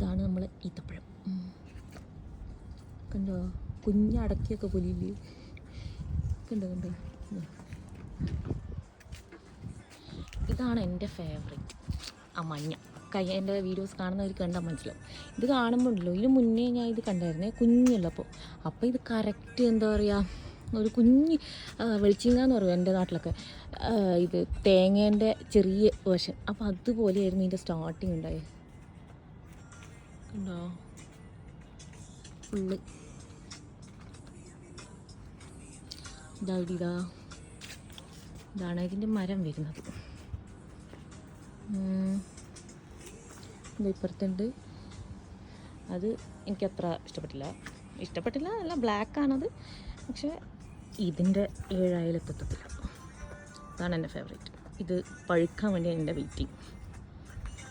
ഇതാണ് നമ്മൾ ഈത്തപ്പഴം. കണ്ടോ, കുഞ്ഞടക്കിയൊക്കെ പൊലിയില്ലേ, കണ്ടോ കണ്ടോ. ഇതാണ് എൻ്റെ ഫേവറേറ്റ്, ആ മഞ്ഞ. എൻ്റെ വീഡിയോസ് കാണുന്നവർ കണ്ടാൽ മനസ്സിലാവും. ഇത് കാണുമ്പോഴല്ലോ, ഇതിന് മുന്നേ ഞാൻ ഇത് കണ്ടായിരുന്നേ കുഞ്ഞുള്ളപ്പോൾ. അപ്പോൾ ഇത് കറക്റ്റ് എന്താ പറയുക, ഒരു കുഞ്ഞ് വെളിച്ചിങ്ങ എന്ന് പറയും എൻ്റെ നാട്ടിലൊക്കെ, ഇത് തേങ്ങേൻ്റെ ചെറിയ വേർഷൻ. അപ്പോൾ അതുപോലെയായിരുന്നു ഇതിൻ്റെ സ്റ്റാർട്ടിങ് ഉണ്ടായത്. ഉണ്ടോ ഫുള്ള് ഇതാണ് ഇതിൻ്റെ മരം വരുന്നത്. ഇപ്പുറത്തുണ്ട്. അത് എനിക്കത്ര ഇഷ്ടപ്പെട്ടില്ല അല്ല, ബ്ലാക്കാണത്. പക്ഷേ ഇതിൻ്റെ 7 ആയാലും എത്തത്തില്ല. അതാണ് എൻ്റെ ഫേവറേറ്റ്. ഇത് പഴുക്കാൻ വേണ്ടിയാണ് എൻ്റെ വെയിറ്റിംഗ്.